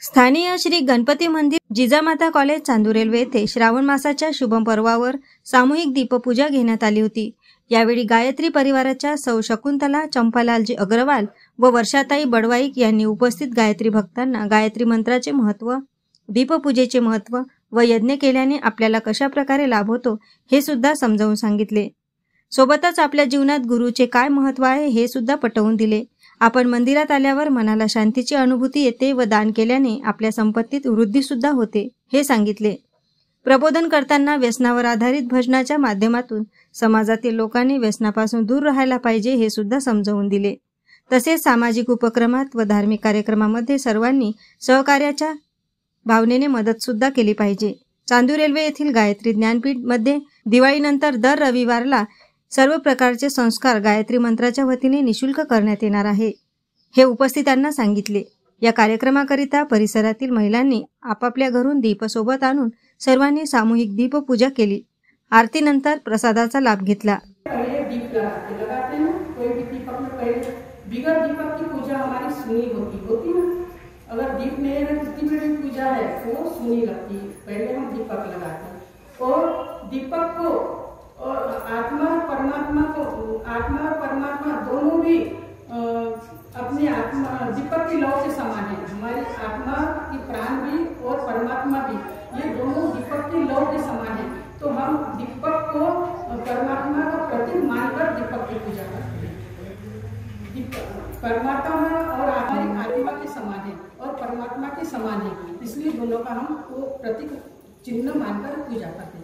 स्थानीय श्री गणपती मंदिर Jijamata college Chandur railway येथे श्रावण मासाच्या शुभ पर्वावर सामूहिक दीपपूजा घेण्यात आली होती। यावेळी गायत्री परिवाराच्या सौ शकुंतला चंपालालजी अग्रवाल व वर्षाताई बडवाईक यांनी उपस्थित गायत्री भक्तांना गायत्री मंत्राचे महत्त्व, दीपपूजेचे महत्त्व व यज्ञ केल्याने आपल्याला कशा प्रकारे लाभ होतो हे सुद्धा समजावून सांगितले। सोबतच आपल्या जीवनात गुरुचे काय महत्त्व आहे हे सुद्धा पटवून दिले। आपण मंदिरात आल्यावर मनाला शांतीची अनुभूती येते व दान केल्याने आपल्या संपत्तीत वृद्धी सुद्धा होते हे सांगितले। प्रबोधन करताना व्यसनावर आधारित भजनाच्या माध्यमातून समाजातील लोकांनी व्यसनापासून दूर राहायला पाहिजे हे सुद्धा समजावून दिले। तसेच सामाजिक उपक्रमात व धार्मिक कार्यक्रमामध्ये सर्वांनी सहकार्याच्या भावनेने मदत सुद्धा केली पाहिजे। चांदूर रेल्वे येथील गायत्री ज्ञानपीठ मध्ये दिवाळीनंतर दर रविवारला सर्व प्रकारचे संस्कार गायत्री मंत्राच्या वतीने निशुल्क करण्यात येणार आहे हे उपस्थितांना सांगितले। या कार्यक्रमाकरिता परिसरातील महिलांनी आपापल्या घरून दीप सोबत आणून सर्वांनी सामूहिक दीपपूजा केली। आरतीनंतर प्रसादाचा लाभ घेतला। बिगर दीपक की पूजा हमारी सुनी होती ना। अगर दीप नहीं है तो कितनी बड़ी पूजा है वो सुनी लगती। पहले हम दीपक लगाते हैं और दीपक को और आत्मा और परमात्मा दोनों भी अपने आत्मा दीपक की लौ के समान है। हमारी आत्मा की प्राण भी और परमात्मा भी ये दोनों दीपक की लौ के समान है। तो हम दीपक को परमात्मा का प्रतीक मानकर दीपक की पूजा करते हैं। परमात्मा और हमारी आत्मा के समान है और परमात्मा के समान है, इसलिए दोनों का हम वो प्रतीक चिन्ह मानकर पूजा करते हैं।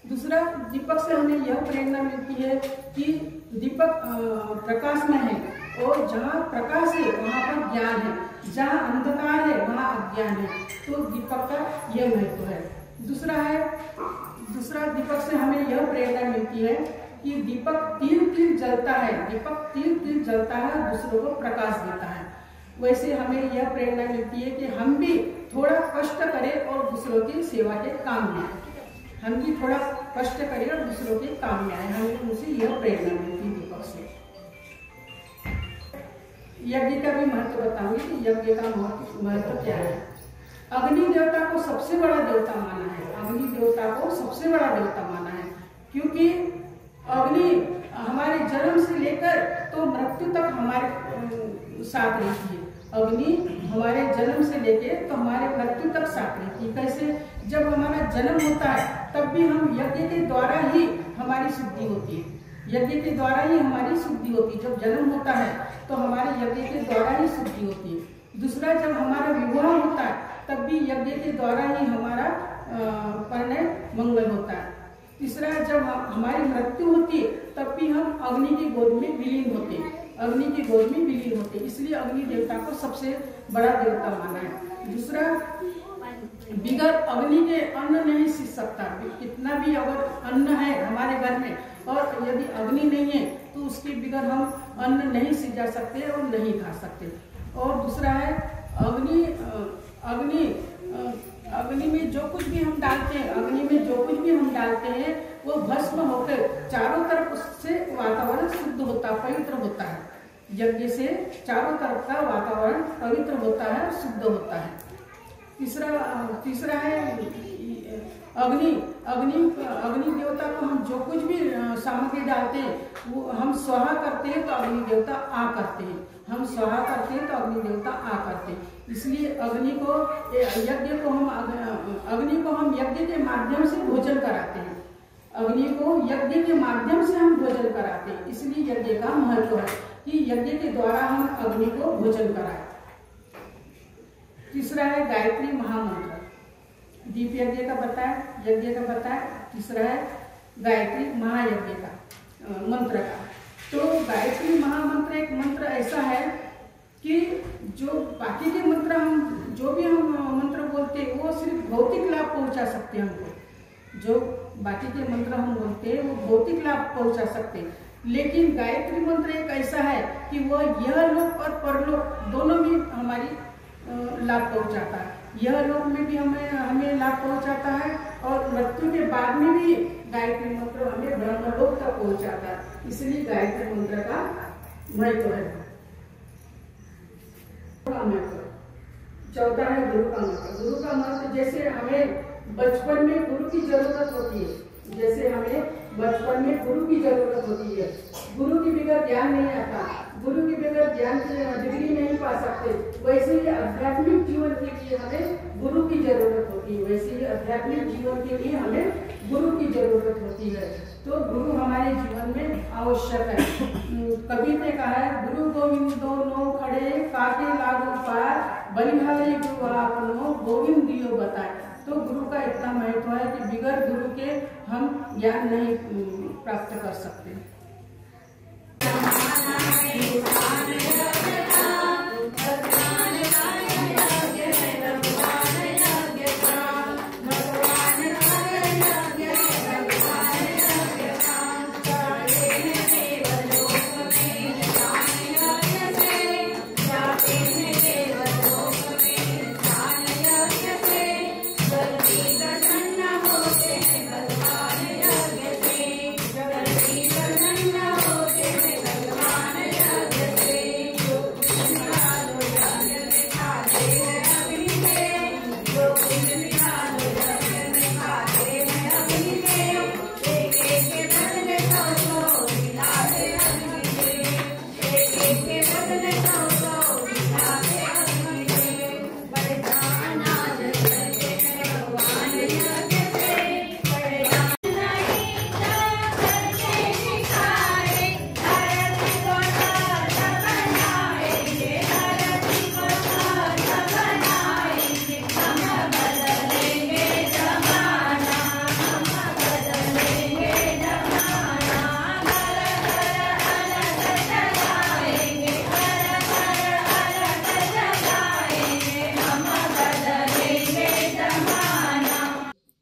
दूसरा, दीपक से हमें यह प्रेरणा मिलती है कि दीपक प्रकाश में है और जहाँ प्रकाश है वहाँ पर ज्ञान है, जहाँ अंधकार है वहाँ अज्ञान है। तो दीपक का यह महत्व है। दूसरा दीपक से हमें यह प्रेरणा मिलती है कि दीपक तिल जलता है, दीपक तिल जलता है, दूसरों को प्रकाश देता है। वैसे हमें यह प्रेरणा मिलती है कि हम भी थोड़ा कष्ट करें और दूसरों की सेवा के काम में आए। हम भी थोड़ा कष्ट करें और दूसरों के काम में आए। हमें उनसे यह प्रेरणा मिलती है दीपक से। यज्ञ का भी महत्व बताऊंगी कि यज्ञ का महत्व क्या है। अग्नि देवता को सबसे बड़ा देवता माना है। अग्नि देवता को सबसे बड़ा देवता माना है क्योंकि अग्नि हमारे जन्म से लेकर तो मृत्यु तक हमारे साथ रहती है। अग्नि हमारे जन्म से लेके तो हमारे मृत्यु तक साथ रहती है। कैसे? जब हमारा जन्म होता है तब भी हम यज्ञ के द्वारा ही हमारी शुद्धि होती है। यज्ञ के द्वारा ही हमारी शुद्धि होती है। जब जन्म होता है तो हमारे यज्ञ के द्वारा ही शुद्धि होती है। दूसरा, जब हमारा विवाह होता है तब भी यज्ञ के द्वारा ही हमारा परिणय मंगल होता है। तीसरा, जब हमारी मृत्यु होती है तब भी हम अग्नि की गोद में विलीन होते हैं। अग्नि की गोद में विलीन होते, इसलिए अग्नि देवता को सबसे बड़ा देवता माना है। दूसरा, बिगर अग्नि के अन्न नहीं सीख सकता। कितना भी अगर अन्न है हमारे घर में और यदि अग्नि नहीं है तो उसके बिगर हम अन्न नहीं सिजा सकते और नहीं खा सकते। और दूसरा है अग्नि में जो कुछ भी हम डालते हैं, अग्नि में जो कुछ भी हम डालते हैं वो भस्म होकर चारों तरफ उससे वातावरण शुद्ध होता, पवित्र होता है। यज्ञ से चारों तरफ का वातावरण पवित्र होता है, शुद्ध होता है। तीसरा है अग्नि देवता को हम जो कुछ भी सामग्री डालते हैं वो हम स्वाहा करते हैं तो अग्नि देवता आ करते हैं। हम स्वाहा करते हैं तो अग्नि देवता आ करते हैं। इसलिए अग्नि को हम यज्ञ के माध्यम से भोजन कराते हैं। अग्नि को यज्ञ के माध्यम से हम भोजन कराते हैं। इसलिए यज्ञ का महत्व है कि यज्ञ के द्वारा हम अग्नि को भोजन कराएं। तीसरा है गायत्री महामंत्र। दीप यज्ञ का बताया, यज्ञ का बताया। तीसरा है गायत्री महायज्ञ का मंत्र का। तो गायत्री महामंत्र एक मंत्र ऐसा है कि जो बाकी के मंत्र हम जो भी हम मंत्र बोलते हैं वो सिर्फ भौतिक लाभ पहुंचा सकते हैं हमको। जो बाकी के मंत्र हम बोलते हैं वो भौतिक लाभ पहुंचा सकते हैं, लेकिन गायत्री मंत्र एक ऐसा है कि वो यह लोक और परलोक दोनों में हमारी लाभ पहुंचाता है। यह लोक में भी हमें लाभ पहुंचाता है और मृत्यु के बाद में भी गायत्री मंत्र हमें ब्रह्मलोक तक पहुंचाता है। इसलिए गायत्री मंत्र का महत्व है। चौथा है गुरु का महत्व। गुरु का महत्व जैसे हमें बचपन में गुरु की जरूरत होती है, जैसे हमें बचपन में गुरु की जरूरत होती है, गुरु के बगैर ज्ञान नहीं आता, गुरु के बगैर ज्ञान की डिग्री नहीं पा सकते, वैसे ही आध्यात्मिक जीवन के लिए हमें गुरु की जरूरत होती है, वैसे ही आध्यात्मिक जीवन के लिए हमें गुरु की जरूरत होती है। तो गुरु हमारे जीवन में आवश्यक है। कबीर ने कहा है, गुरु गोविंद दोनों खड़े काटे लागू पार, बलिहारी गुरु आपनो गोविंद दियो बताए। तो गुरु का इतना महत्व है कि बिगैर गुरु के हम ज्ञान नहीं प्राप्त कर सकते।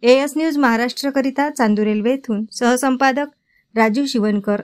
AS न्यूज महाराष्ट्र करिता चांदूर रेल्वे येथून सहसंपादक राजू शिवणकर।